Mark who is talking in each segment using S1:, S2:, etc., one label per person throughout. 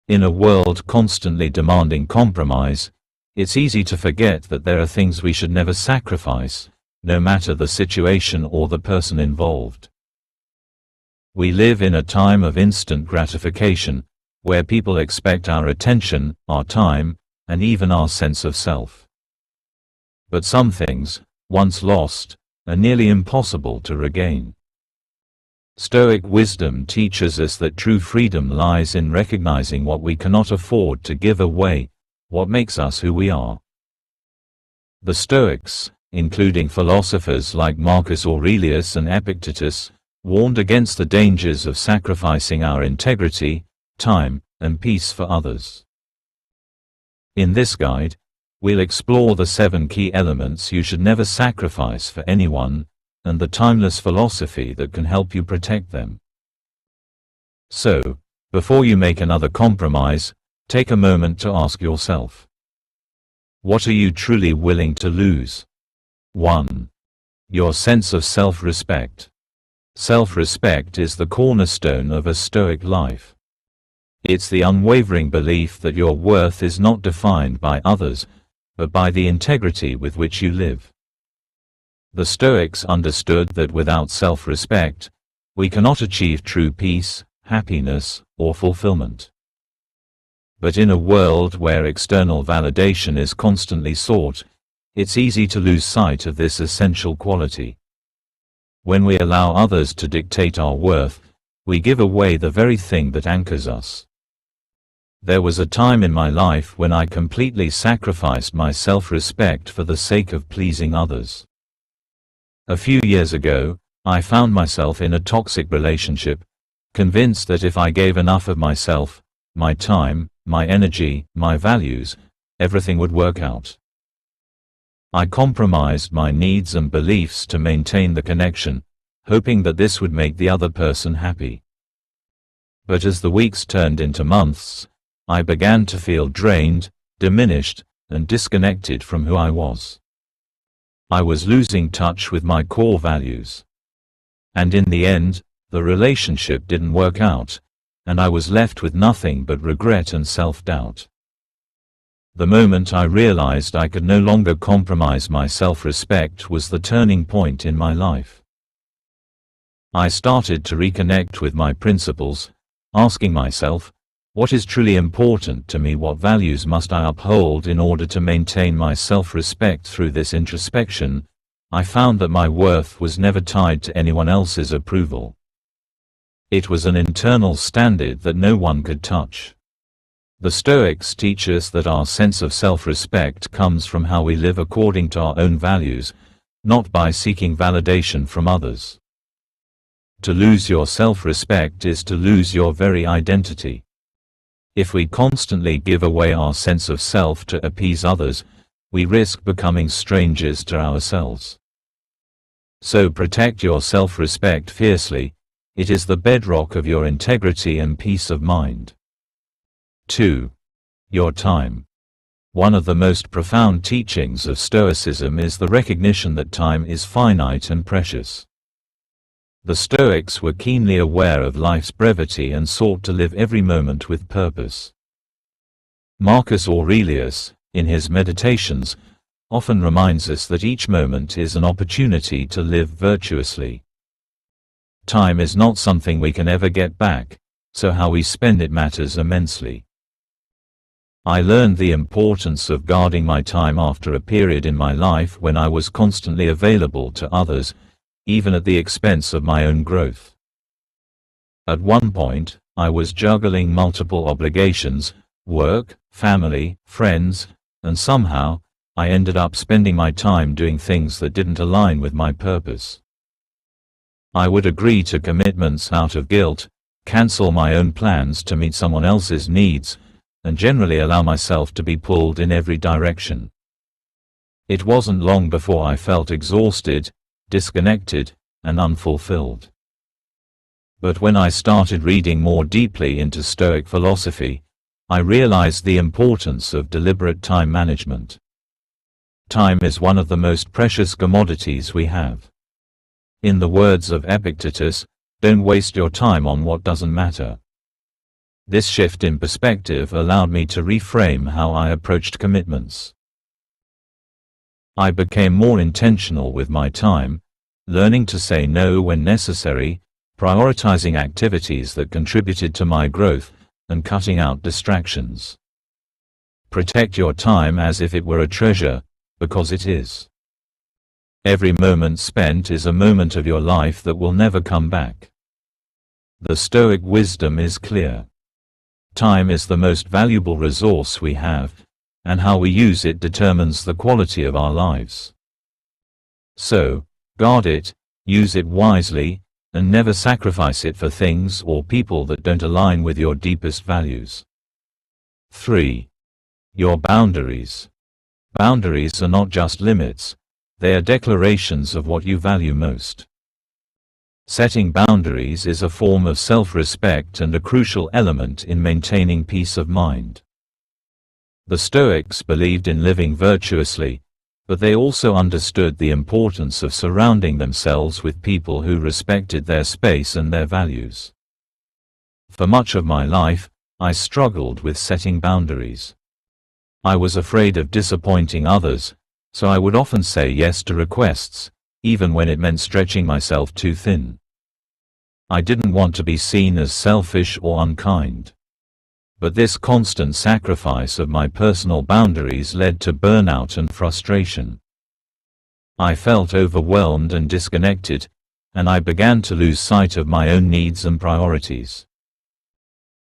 S1: In a world constantly demanding compromise, it's easy to forget that there are things we should never sacrifice, no matter the situation or the person involved. We live in a time of instant gratification, where people expect our attention, our time, and even our sense of self. But some things, once lost, are nearly impossible to regain. Stoic wisdom teaches us that true freedom lies in recognizing what we cannot afford to give away, what makes us who we are. The Stoics, including philosophers like Marcus Aurelius and Epictetus, warned against the dangers of sacrificing our integrity, time, and peace for others. In this guide, we'll explore the 7 key elements you should never sacrifice for anyone, and the timeless philosophy that can help you protect them. So, before you make another compromise, take a moment to ask yourself, what are you truly willing to lose? 1. Your sense of self-respect. Self-respect is the cornerstone of a Stoic life. It's the unwavering belief that your worth is not defined by others, but by the integrity with which you live. The Stoics understood that without self-respect, we cannot achieve true peace, happiness, or fulfillment. But in a world where external validation is constantly sought, it's easy to lose sight of this essential quality. When we allow others to dictate our worth, we give away the very thing that anchors us. There was a time in my life when I completely sacrificed my self-respect for the sake of pleasing others. A few years ago, I found myself in a toxic relationship, convinced that if I gave enough of myself, my time, my energy, my values, everything would work out. I compromised my needs and beliefs to maintain the connection, hoping that this would make the other person happy. But as the weeks turned into months, I began to feel drained, diminished, and disconnected from who I was. I was losing touch with my core values. And in the end, the relationship didn't work out, and I was left with nothing but regret and self-doubt. The moment I realized I could no longer compromise my self-respect was the turning point in my life. I started to reconnect with my principles, asking myself, what is truly important to me? What values must I uphold in order to maintain my self-respect? Through this introspection, I found that my worth was never tied to anyone else's approval. It was an internal standard that no one could touch. The Stoics teach us that our sense of self-respect comes from how we live according to our own values, not by seeking validation from others. To lose your self-respect is to lose your very identity. If we constantly give away our sense of self to appease others, we risk becoming strangers to ourselves. So protect your self-respect fiercely. It is the bedrock of your integrity and peace of mind. 2. Your time. One of the most profound teachings of Stoicism is the recognition that time is finite and precious. The Stoics were keenly aware of life's brevity and sought to live every moment with purpose. Marcus Aurelius, in his Meditations, often reminds us that each moment is an opportunity to live virtuously. Time is not something we can ever get back, so how we spend it matters immensely. I learned the importance of guarding my time after a period in my life when I was constantly available to others, even at the expense of my own growth. At one point, I was juggling multiple obligations, work, family, friends, and somehow, I ended up spending my time doing things that didn't align with my purpose. I would agree to commitments out of guilt, cancel my own plans to meet someone else's needs, and generally allow myself to be pulled in every direction. It wasn't long before I felt exhausted, disconnected, and unfulfilled. But when I started reading more deeply into Stoic philosophy, I realized the importance of deliberate time management. Time is one of the most precious commodities we have. In the words of Epictetus, don't waste your time on what doesn't matter. This shift in perspective allowed me to reframe how I approached commitments. I became more intentional with my time, learning to say no when necessary, prioritizing activities that contributed to my growth, and cutting out distractions. Protect your time as if it were a treasure, because it is. Every moment spent is a moment of your life that will never come back. The Stoic wisdom is clear. Time is the most valuable resource we have, and how we use it determines the quality of our lives. So, guard it, use it wisely, and never sacrifice it for things or people that don't align with your deepest values. 3. Your boundaries. Boundaries are not just limits, they are declarations of what you value most. Setting boundaries is a form of self-respect and a crucial element in maintaining peace of mind. The Stoics believed in living virtuously, but they also understood the importance of surrounding themselves with people who respected their space and their values. For much of my life, I struggled with setting boundaries. I was afraid of disappointing others, so I would often say yes to requests, even when it meant stretching myself too thin. I didn't want to be seen as selfish or unkind. But this constant sacrifice of my personal boundaries led to burnout and frustration. I felt overwhelmed and disconnected, and I began to lose sight of my own needs and priorities.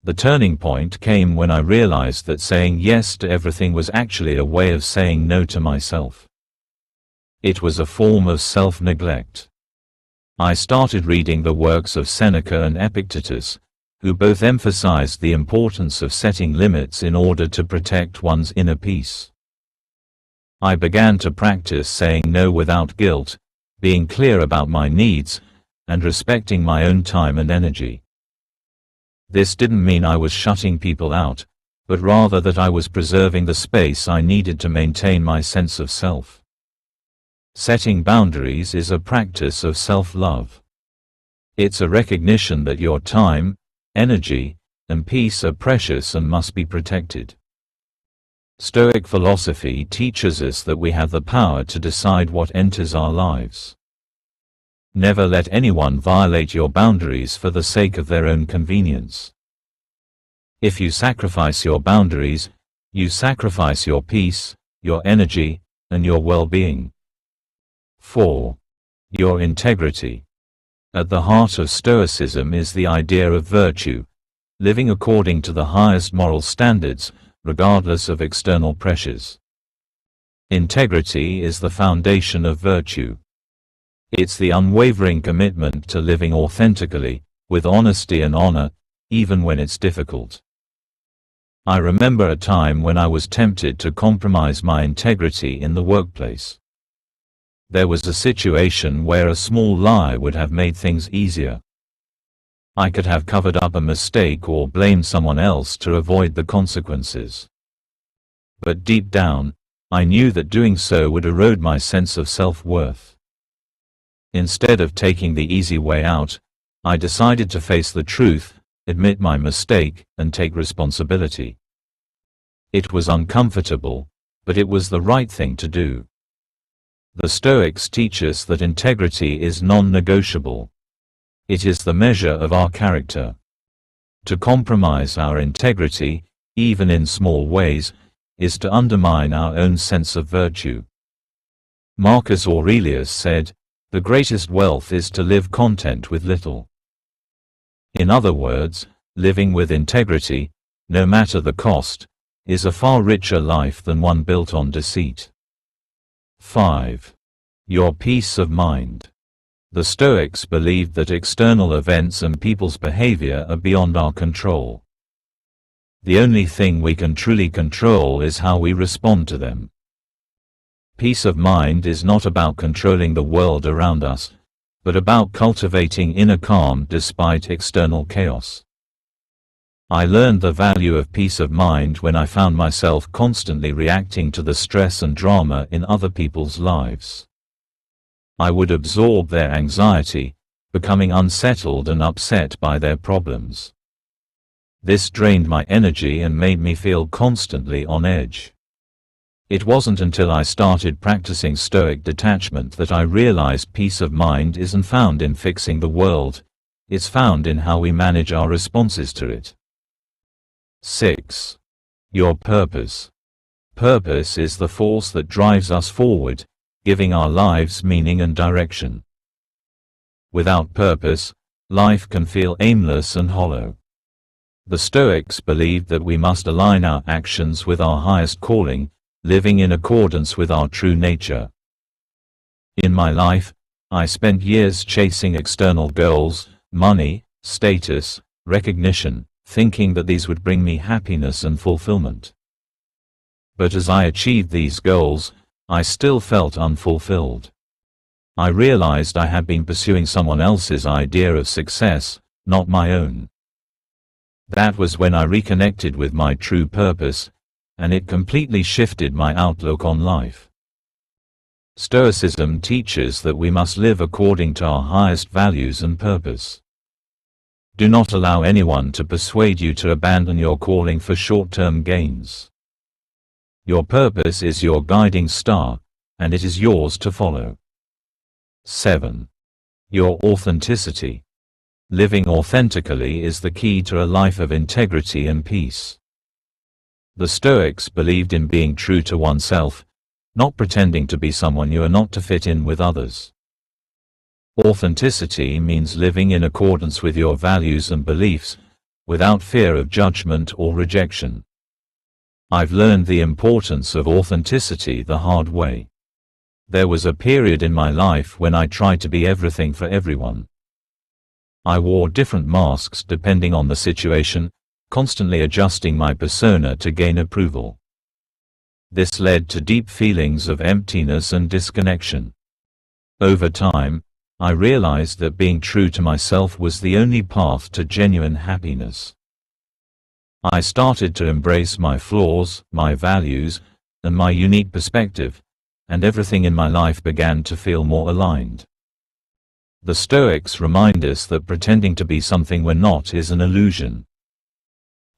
S1: The turning point came when I realized that saying yes to everything was actually a way of saying no to myself. It was a form of self-neglect. I started reading the works of Seneca and Epictetus, who both emphasized the importance of setting limits in order to protect one's inner peace. I began to practice saying no without guilt, being clear about my needs, and respecting my own time and energy. This didn't mean I was shutting people out, but rather that I was preserving the space I needed to maintain my sense of self. Setting boundaries is a practice of self-love. It's a recognition that your time, energy, and peace are precious and must be protected. Stoic philosophy teaches us that we have the power to decide what enters our lives. Never let anyone violate your boundaries for the sake of their own convenience. If you sacrifice your boundaries, you sacrifice your peace, your energy, and your well-being. 4. Your integrity. At the heart of Stoicism is the idea of virtue, living according to the highest moral standards, regardless of external pressures. Integrity is the foundation of virtue. It's the unwavering commitment to living authentically, with honesty and honor, even when it's difficult. I remember a time when I was tempted to compromise my integrity in the workplace. There was a situation where a small lie would have made things easier. I could have covered up a mistake or blamed someone else to avoid the consequences. But deep down, I knew that doing so would erode my sense of self-worth. Instead of taking the easy way out, I decided to face the truth, admit my mistake, and take responsibility. It was uncomfortable, but it was the right thing to do. The Stoics teach us that integrity is non-negotiable. It is the measure of our character. To compromise our integrity, even in small ways, is to undermine our own sense of virtue. Marcus Aurelius said, "The greatest wealth is to live content with little." In other words, living with integrity, no matter the cost, is a far richer life than one built on deceit. 5. Your peace of mind. The Stoics believed that external events and people's behavior are beyond our control. The only thing we can truly control is how we respond to them. Peace of mind is not about controlling the world around us, but about cultivating inner calm despite external chaos. I learned the value of peace of mind when I found myself constantly reacting to the stress and drama in other people's lives. I would absorb their anxiety, becoming unsettled and upset by their problems. This drained my energy and made me feel constantly on edge. It wasn't until I started practicing Stoic detachment that I realized peace of mind isn't found in fixing the world, it's found in how we manage our responses to it. 6. Your purpose. Purpose is the force that drives us forward, giving our lives meaning and direction. Without purpose, life can feel aimless and hollow. The Stoics believed that we must align our actions with our highest calling, living in accordance with our true nature. In my life, I spent years chasing external goals, money, status, recognition, thinking that these would bring me happiness and fulfillment. But as I achieved these goals, I still felt unfulfilled. I realized I had been pursuing someone else's idea of success, not my own. That was when I reconnected with my true purpose, and it completely shifted my outlook on life. Stoicism teaches that we must live according to our highest values and purpose. Do not allow anyone to persuade you to abandon your calling for short-term gains. Your purpose is your guiding star, and it is yours to follow. 7. Your authenticity. Living authentically is the key to a life of integrity and peace. The Stoics believed in being true to oneself, not pretending to be someone you are not to fit in with others. Authenticity means living in accordance with your values and beliefs, without fear of judgment or rejection. I've learned the importance of authenticity the hard way. There was a period in my life when I tried to be everything for everyone. I wore different masks depending on the situation, constantly adjusting my persona to gain approval. This led to deep feelings of emptiness and disconnection. Over time, I realized that being true to myself was the only path to genuine happiness. I started to embrace my flaws, my values, and my unique perspective, and everything in my life began to feel more aligned. The Stoics remind us that pretending to be something we're not is an illusion.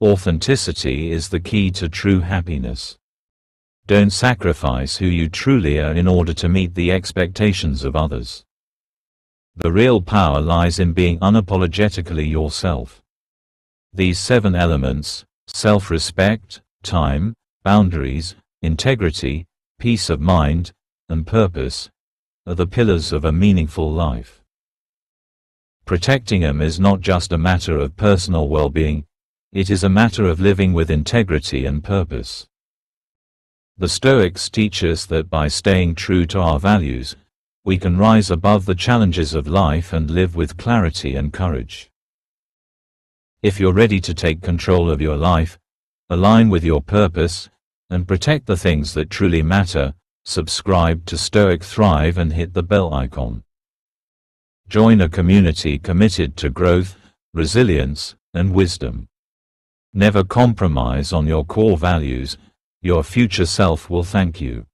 S1: Authenticity is the key to true happiness. Don't sacrifice who you truly are in order to meet the expectations of others. The real power lies in being unapologetically yourself. These 7 elements, self-respect, time, boundaries, integrity, peace of mind, and purpose, are the pillars of a meaningful life. Protecting them is not just a matter of personal well-being, it is a matter of living with integrity and purpose. The Stoics teach us that by staying true to our values, we can rise above the challenges of life and live with clarity and courage. If you're ready to take control of your life, align with your purpose, and protect the things that truly matter, subscribe to Stoic Thrive and hit the bell icon. Join a community committed to growth, resilience, and wisdom. Never compromise on your core values. Your future self will thank you.